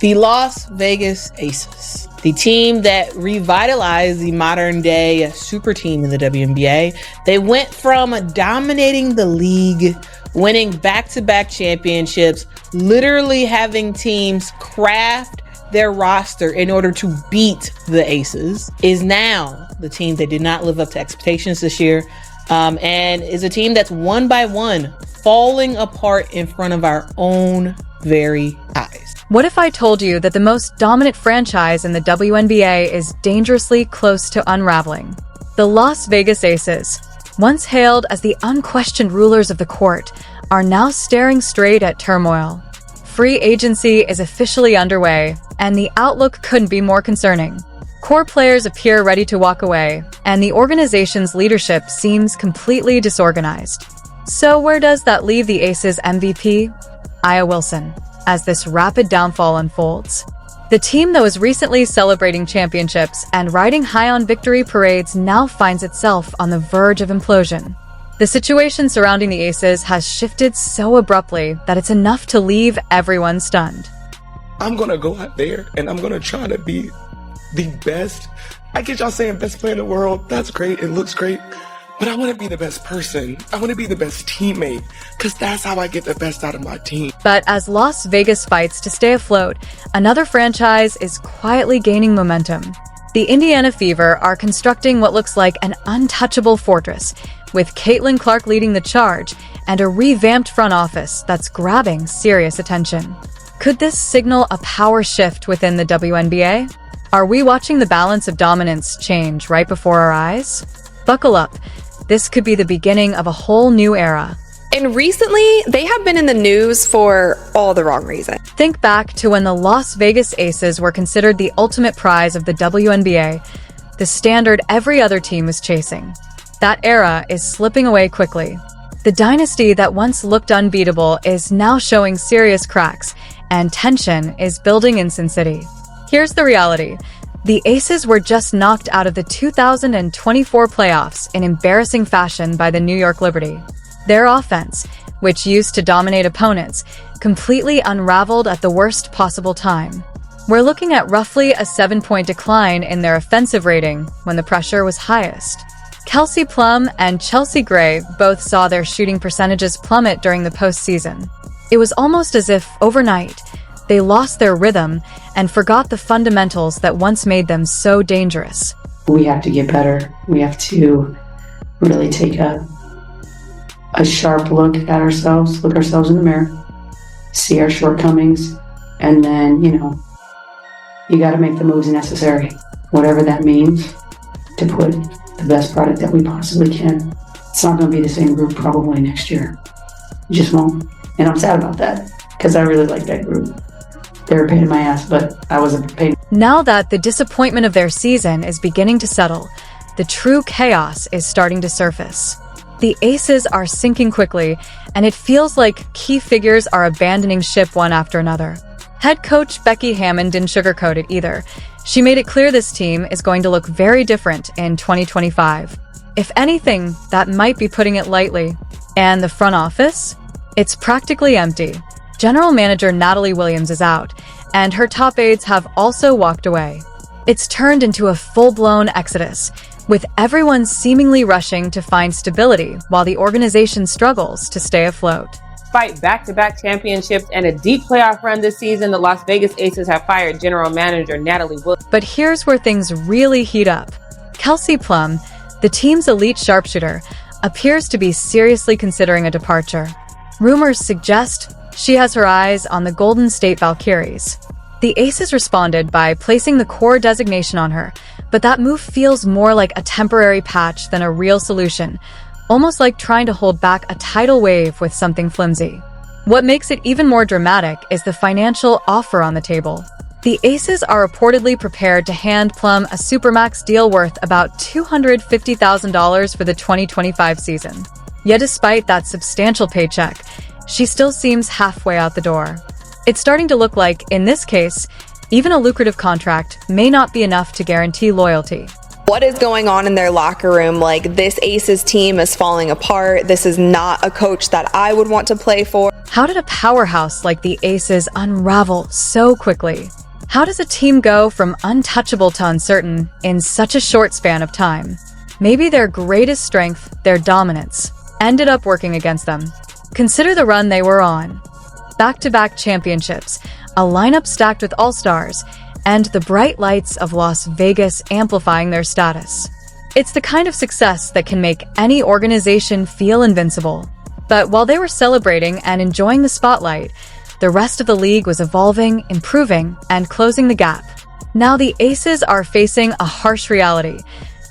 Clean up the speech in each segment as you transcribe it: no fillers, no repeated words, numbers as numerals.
The Las Vegas Aces, the team that revitalized the modern day super team in the WNBA. They went from dominating the league, winning back-to-back championships, literally having teams craft their roster in order to beat the Aces, is now the team that did not live up to expectations this year, and is a team that's one by one falling apart in front of our own very eyes. What if I told you that the most dominant franchise in the WNBA is dangerously close to unraveling? The Las Vegas Aces, once hailed as the unquestioned rulers of the court, are now staring straight at turmoil. Free agency is officially underway, and the outlook couldn't be more concerning. Core players appear ready to walk away, and the organization's leadership seems completely disorganized. So where does that leave the Aces' MVP, Aya Wilson, as this rapid downfall unfolds? The team that was recently celebrating championships and riding high on victory parades now finds itself on the verge of implosion. The situation surrounding the Aces has shifted so abruptly that it's enough to leave everyone stunned. I'm going to go out there and I'm going to try to be the best. I get y'all saying best player in the world. That's great. It looks great. But I want to be the best person. I want to be the best teammate, because that's how I get the best out of my team. But as Las Vegas fights to stay afloat, another franchise is quietly gaining momentum. The Indiana Fever are constructing what looks like an untouchable fortress, with Caitlin Clark leading the charge and a revamped front office that's grabbing serious attention. Could this signal a power shift within the WNBA? Are we watching the balance of dominance change right before our eyes? Buckle up. This could be the beginning of a whole new era. And recently, they have been in the news for all the wrong reasons. Think back to when the Las Vegas Aces were considered the ultimate prize of the WNBA, the standard every other team was chasing. That era is slipping away quickly. The dynasty that once looked unbeatable is now showing serious cracks, and tension is building in Sin City. Here's the reality. The Aces were just knocked out of the 2024 playoffs in embarrassing fashion by the New York Liberty. Their offense, which used to dominate opponents, completely unraveled at the worst possible time. We're looking at roughly a 7-point decline in their offensive rating when the pressure was highest. Kelsey Plum and Chelsea Gray both saw their shooting percentages plummet during the postseason. It was almost as if, overnight, they lost their rhythm and forgot the fundamentals that once made them so dangerous. We have to get better. We have to really take a sharp look at ourselves, look ourselves in the mirror, see our shortcomings, and then, you got to make the moves necessary, whatever that means, to put the best product that we possibly can. It's not going to be the same group probably next year. It just won't. And I'm sad about that, because I really like that group. They're a pain in my ass, but I was a pain. Now that the disappointment of their season is beginning to settle, the true chaos is starting to surface. The Aces are sinking quickly, and it feels like key figures are abandoning ship one after another. Head coach Becky Hammon didn't sugarcoat it either. She made it clear this team is going to look very different in 2025. If anything, that might be putting it lightly. And the front office? It's practically empty. General Manager Natalie Williams is out, and her top aides have also walked away. It's turned into a full-blown exodus, with everyone seemingly rushing to find stability while the organization struggles to stay afloat. Despite back-to-back championships and a deep playoff run this season, the Las Vegas Aces have fired General Manager Natalie Williams. But here's where things really heat up. Kelsey Plum, the team's elite sharpshooter, appears to be seriously considering a departure. Rumors suggest she has her eyes on the Golden State Valkyries. The Aces responded by placing the core designation on her, but that move feels more like a temporary patch than a real solution, almost like trying to hold back a tidal wave with something flimsy. What makes it even more dramatic is the financial offer on the table. The Aces are reportedly prepared to hand Plum a supermax deal worth about $250,000 for the 2025 season. Yet despite that substantial paycheck, she still seems halfway out the door. It's starting to look like, in this case, even a lucrative contract may not be enough to guarantee loyalty. What is going on in their locker room? Like, this Aces team is falling apart. This is not a coach that I would want to play for. How did a powerhouse like the Aces unravel so quickly? How does a team go from untouchable to uncertain in such a short span of time? Maybe their greatest strength, their dominance, ended up working against them. Consider the run they were on. Back-to-back championships, a lineup stacked with all-stars, and the bright lights of Las Vegas amplifying their status. It's the kind of success that can make any organization feel invincible. But while they were celebrating and enjoying the spotlight, the rest of the league was evolving, improving, and closing the gap. Now the Aces are facing a harsh reality.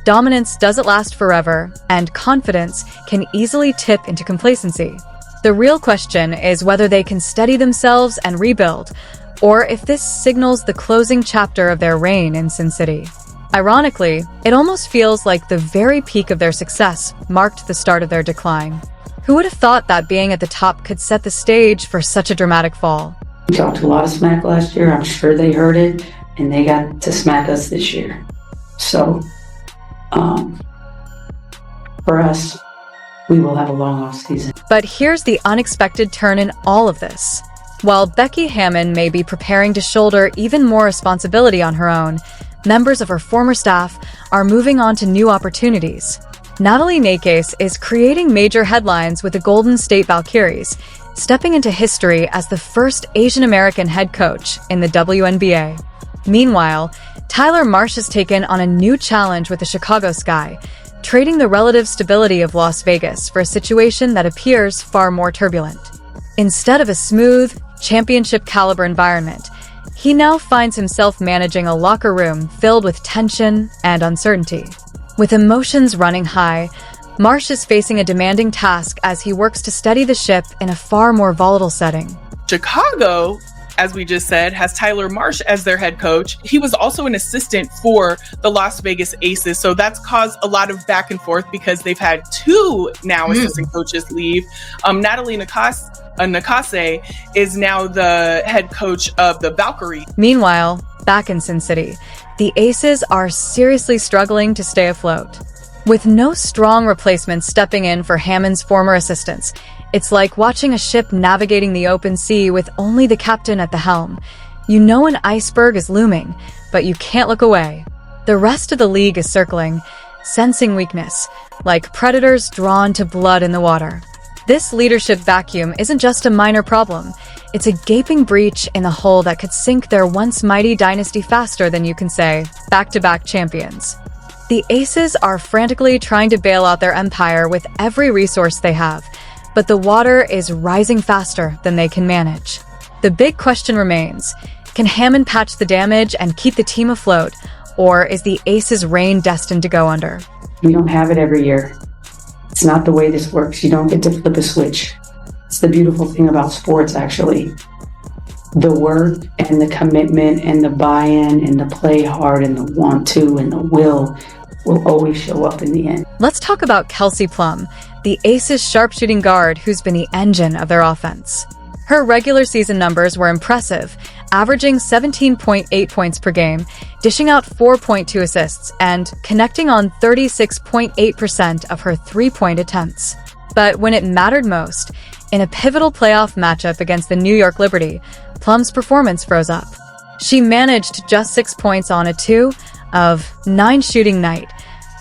Dominance doesn't last forever, and confidence can easily tip into complacency. The real question is whether they can steady themselves and rebuild, or if this signals the closing chapter of their reign in Sin City. Ironically, it almost feels like the very peak of their success marked the start of their decline. Who would have thought that being at the top could set the stage for such a dramatic fall? We talked a lot of smack last year. I'm sure they heard it, and they got to smack us this year. So, for us, we will have a long off season. But here's the unexpected turn in all of this. While Becky Hammon may be preparing to shoulder even more responsibility on her own, members of her former staff are moving on to new opportunities. Natalie Nakes is creating major headlines with the Golden State Valkyries, stepping into history as the first Asian American head coach in the WNBA. Meanwhile, Tyler Marsh has taken on a new challenge with the Chicago Sky, trading the relative stability of Las Vegas for a situation that appears far more turbulent. Instead of a smooth, championship-caliber environment, he now finds himself managing a locker room filled with tension and uncertainty. With emotions running high, Marsh is facing a demanding task as he works to steady the ship in a far more volatile setting. Chicago, as we just said, has Tyler Marsh as their head coach. He was also an assistant for the Las Vegas Aces, so that's caused a lot of back and forth because they've had two now assistant coaches leave. Natalie Nakase is now the head coach of the Valkyrie. Meanwhile, back in Sin City, the Aces are seriously struggling to stay afloat. With no strong replacements stepping in for Hammon's former assistants, it's like watching a ship navigating the open sea with only the captain at the helm. You know an iceberg is looming, but you can't look away. The rest of the league is circling, sensing weakness, like predators drawn to blood in the water. This leadership vacuum isn't just a minor problem. It's a gaping breach in the hull that could sink their once mighty dynasty faster than you can say, back-to-back champions. The Aces are frantically trying to bail out their empire with every resource they have, but the water is rising faster than they can manage. The big question remains, can Hammon patch the damage and keep the team afloat, or is the Aces' reign destined to go under? We don't have it every year. It's not the way this works. You don't get to flip a switch. It's the beautiful thing about sports, actually. The work and the commitment and the buy-in and the play hard and the want to and the will always show up in the end. Let's talk about Kelsey Plum, the Aces' sharpshooting guard who's been the engine of their offense. Her regular season numbers were impressive, averaging 17.8 points per game, dishing out 4.2 assists, and connecting on 36.8% of her three-point attempts. But when it mattered most, in a pivotal playoff matchup against the New York Liberty, Plum's performance froze up. She managed just 6 points on a 2 of 9 shooting night,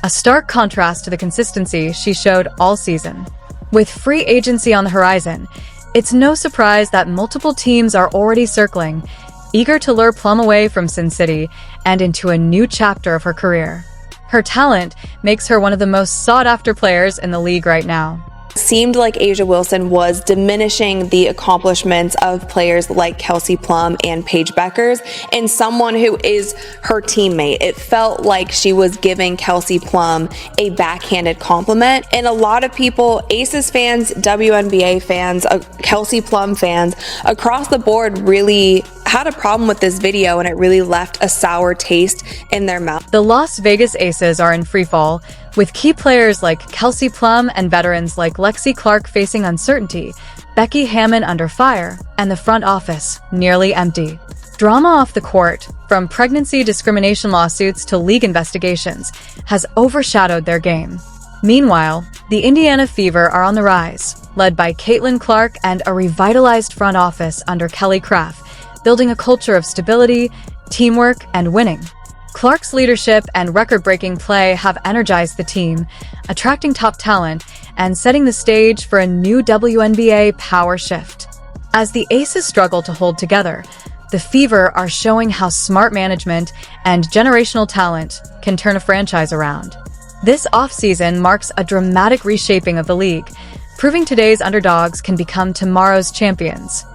a stark contrast to the consistency she showed all season. With free agency on the horizon, it's no surprise that multiple teams are already circling, eager to lure Plum away from Sin City and into a new chapter of her career. Her talent makes her one of the most sought-after players in the league right now. Seemed like A'ja Wilson was diminishing the accomplishments of players like Kelsey Plum and Paige Beckers and someone who is her teammate. It felt like she was giving Kelsey Plum a backhanded compliment, and a lot of people, Aces fans, WNBA fans, Kelsey Plum fans across the board really had a problem with this video, and it really left a sour taste in their mouth. The Las Vegas Aces are in freefall, with key players like Kelsey Plum and veterans like Lexi Clark facing uncertainty, Becky Hammon under fire, and the front office nearly empty. Drama off the court, from pregnancy discrimination lawsuits to league investigations, has overshadowed their game. Meanwhile, the Indiana Fever are on the rise. led by Caitlin Clark and a revitalized front office under Kelly Craft, building a culture of stability, teamwork, and winning. Clark's leadership and record-breaking play have energized the team, attracting top talent and setting the stage for a new WNBA power shift. As the Aces struggle to hold together, the Fever are showing how smart management and generational talent can turn a franchise around. This offseason marks a dramatic reshaping of the league, proving today's underdogs can become tomorrow's champions.